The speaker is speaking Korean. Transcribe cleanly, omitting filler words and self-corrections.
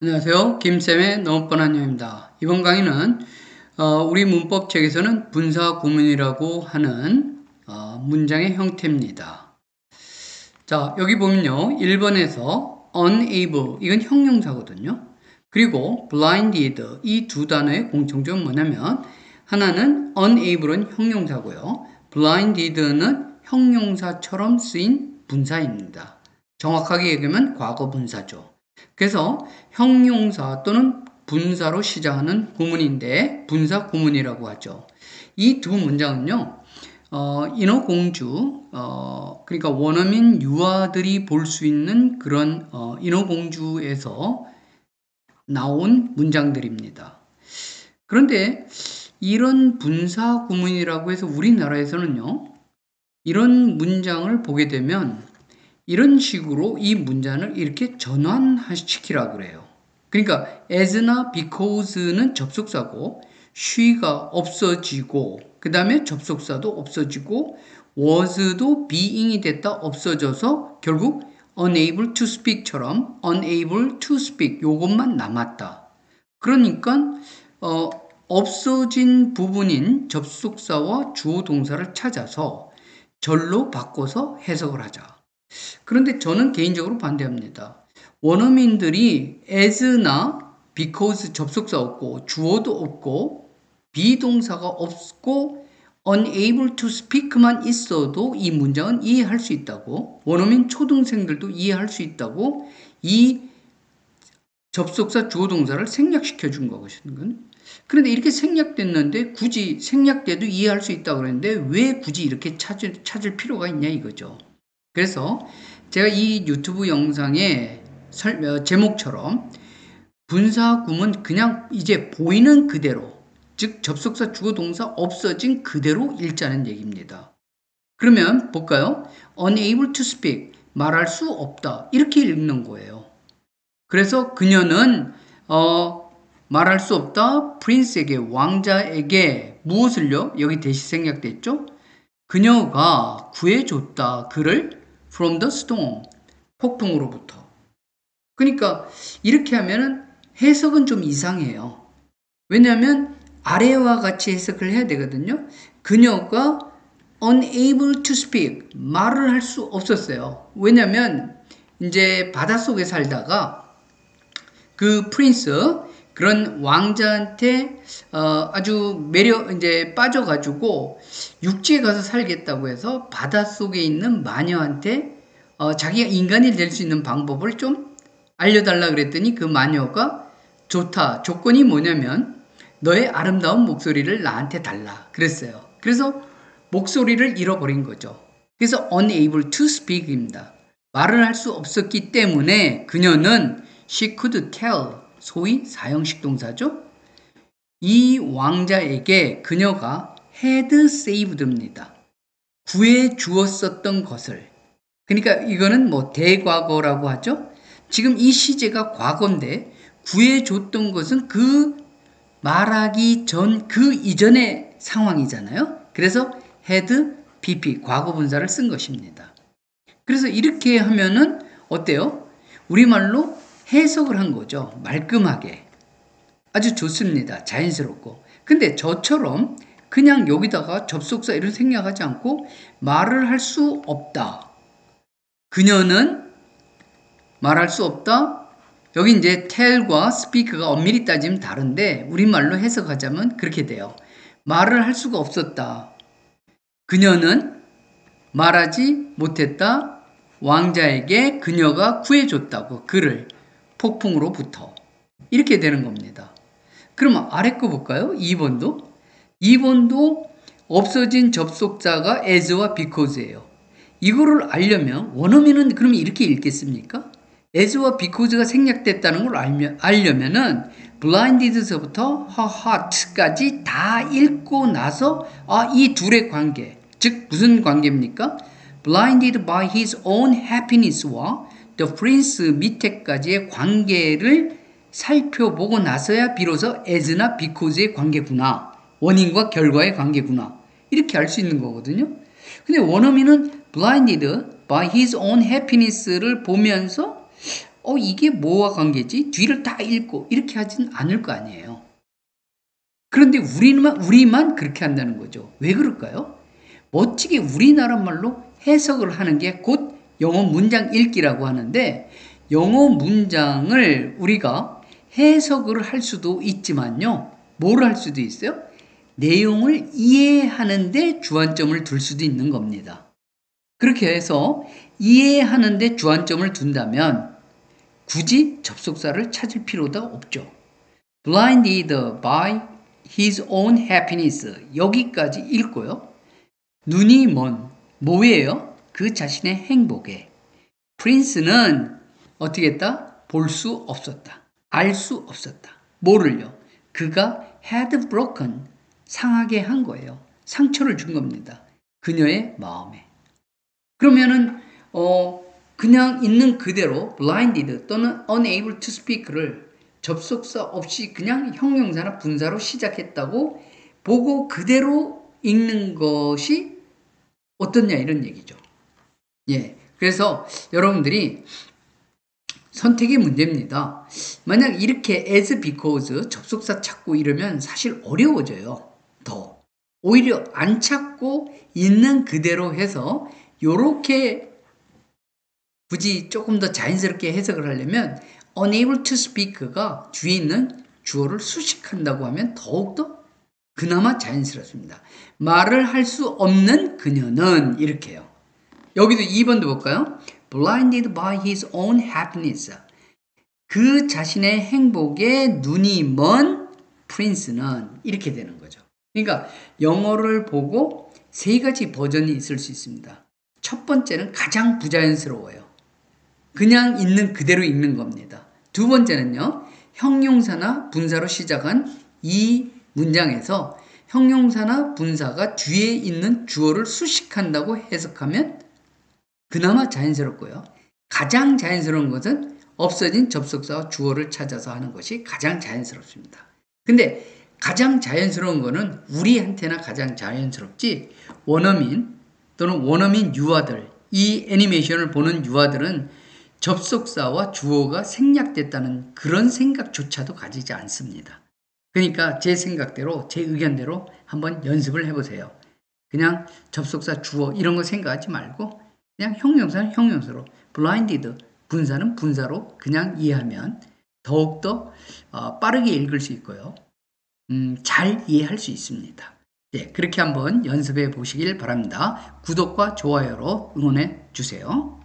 안녕하세요. 김쌤의 너무 뻔한 영입니다. 이번 강의는 우리 문법 책에서는 분사 구문이라고 하는 문장의 형태입니다. 자, 여기 보면요. 1번에서 unable, 이건 형용사거든요. 그리고 blinded, 이 두 단어의 공통점은 뭐냐면 하나는 unable은 형용사고요. blinded는 형용사처럼 쓰인 분사입니다. 정확하게 얘기하면 과거 분사죠. 그래서 형용사 또는 분사로 시작하는 구문인데 분사 구문이라고 하죠. 이 두 문장은요. 인어공주, 그러니까 원어민 유아들이 볼 수 있는 그런 인어공주에서 나온 문장들입니다. 그런데 이런 분사 구문이라고 해서 우리나라에서는요, 이런 문장을 보게 되면 이런 식으로 이 문장을 이렇게 전환시키라 그래요. 그러니까 as나 because는 접속사고 she가 없어지고 그 다음에 접속사도 없어지고 was도 being이 됐다 없어져서 결국 unable to speak처럼 unable to speak 요것만 남았다. 그러니까 없어진 부분인 접속사와 주어 동사를 찾아서 절로 바꿔서 해석을 하자. 그런데 저는 개인적으로 반대합니다. 원어민들이 as나 because 접속사 없고 주어도 없고 비동사가 없고 unable to speak만 있어도 이 문장은 이해할 수 있다고 원어민 초등생들도 이해할 수 있다고 이 접속사 주어 동사를 생략시켜 준 거거든요. 그런데 이렇게 생략됐는데 굳이 생략돼도 이해할 수 있다고 그랬는데 왜 굳이 이렇게 찾을 필요가 있냐 이거죠. 그래서 제가 이 유튜브 영상의 제목처럼 분사구문 그냥 이제 보이는 그대로 즉 접속사 주어 동사 없어진 그대로 읽자는 얘기입니다. 그러면 볼까요? unable to speak 말할 수 없다 이렇게 읽는 거예요. 그래서 그녀는 말할 수 없다 프린스에게 왕자에게 무엇을요? 여기 대시 생략됐죠? 그녀가 구해줬다 그를 from the storm 폭풍으로부터. 그러니까 이렇게 하면은 해석은 좀 이상해요. 왜냐하면 아래와 같이 해석을 해야 되거든요. 그녀가 unable to speak 말을 할 수 없었어요. 왜냐하면 이제 바닷속에 살다가 그 프린스 그런 왕자한테 아주 이제 빠져가지고 육지에 가서 살겠다고 해서 바닷속에 있는 마녀한테 자기가 인간이 될 수 있는 방법을 좀 알려달라 그랬더니 그 마녀가 좋다. 조건이 뭐냐면 너의 아름다운 목소리를 나한테 달라. 그랬어요. 그래서 목소리를 잃어버린 거죠. 그래서 unable to speak입니다. 말을 할 수 없었기 때문에 그녀는 she could tell 소위 사형식 동사죠. 이 왕자에게 그녀가 had saved입니다. 구해 주었었던 것을. 그러니까 이거는 뭐 대과거라고 하죠. 지금 이 시제가 과거인데 구해 줬던 것은 그 말하기 전 그 이전의 상황이잖아요. 그래서 had pp 과거 분사를 쓴 것입니다. 그래서 이렇게 하면은 어때요? 우리말로 해석을 한 거죠. 말끔하게. 아주 좋습니다. 자연스럽고. 근데 저처럼 그냥 여기다가 접속사 이런 생략하지 않고 말을 할 수 없다. 그녀는 말할 수 없다. 여기 이제 tell과 speak가 엄밀히 따지면 다른데 우리말로 해석하자면 그렇게 돼요. 말을 할 수가 없었다. 그녀는 말하지 못했다. 왕자에게 그녀가 구해줬다고 그를 폭풍으로부터 이렇게 되는 겁니다. 그럼 아래 거 볼까요? 2번도 2번도 없어진 접속사가 as와 because예요. 이거를 알려면 원어민은 그러면 이렇게 읽겠습니까? as와 because가 생략됐다는 걸 알려면은 blinded서부터 her heart까지 다 읽고 나서 이 둘의 관계 즉 무슨 관계입니까? blinded by his own happiness와 the prince 밑에까지의 관계를 살펴보고 나서야 비로소 as나 because의 관계구나. 원인과 결과의 관계구나. 이렇게 알 수 있는 거거든요. 근데 원어민은 blinded by his own happiness를 보면서 이게 뭐와 관계지? 뒤를 다 읽고 이렇게 하진 않을 거 아니에요. 그런데 우리만 그렇게 한다는 거죠. 왜 그럴까요? 멋지게 우리나라 말로 해석을 하는 게 곧 영어 문장 읽기라고 하는데, 영어 문장을 우리가 해석을 할 수도 있지만요. 뭘 할 수도 있어요? 내용을 이해하는데 주안점을 둘 수도 있는 겁니다. 그렇게 해서 이해하는데 주안점을 둔다면 굳이 접속사를 찾을 필요도 없죠. Blinded by his own happiness. 여기까지 읽고요. 눈이 뭐예요? 그 자신의 행복에. 프린스는 어떻게 했다? 볼 수 없었다. 알 수 없었다. 뭐를요? 그가 had broken. 상하게 한 거예요. 상처를 준 겁니다. 그녀의 마음에. 그러면은 그냥 있는 그대로 blinded 또는 unable to speak를 접속사 없이 그냥 형용사나 분사로 시작했다고 보고 그대로 읽는 것이 어떻냐 이런 얘기죠. 예. 그래서 여러분들이 선택의 문제입니다. 만약 이렇게 as, because 접속사 찾고 이러면 사실 어려워져요. 더. 오히려 안 찾고 있는 그대로 해서 요렇게 굳이 조금 더 자연스럽게 해석을 하려면 unable to speak가 뒤에 있는 주어를 수식한다고 하면 더욱더 그나마 자연스럽습니다. 말을 할 수 없는 그녀는 이렇게요. 여기도 2번도 볼까요? Blinded by his own happiness. 그 자신의 행복에 눈이 먼 프린스는 이렇게 되는 거죠. 그러니까 영어를 보고 세 가지 버전이 있을 수 있습니다. 첫 번째는 가장 부자연스러워요. 그냥 있는 그대로 읽는 겁니다. 두 번째는요, 형용사나 분사로 시작한 이 문장에서 형용사나 분사가 뒤에 있는 주어를 수식한다고 해석하면 그나마 자연스럽고요. 가장 자연스러운 것은 없어진 접속사와 주어를 찾아서 하는 것이 가장 자연스럽습니다. 근데 가장 자연스러운 거는 우리한테나 가장 자연스럽지, 원어민 또는 원어민 유아들, 이 애니메이션을 보는 유아들은 접속사와 주어가 생략됐다는 그런 생각조차도 가지지 않습니다. 그러니까 제 생각대로, 제 의견대로 한번 연습을 해보세요. 그냥 접속사, 주어 이런 거 생각하지 말고 그냥 형용사는 형용사로, blinded, 분사는 분사로 그냥 이해하면 더욱더 빠르게 읽을 수 있고요. 잘 이해할 수 있습니다. 네, 그렇게 한번 연습해 보시길 바랍니다. 구독과 좋아요로 응원해 주세요.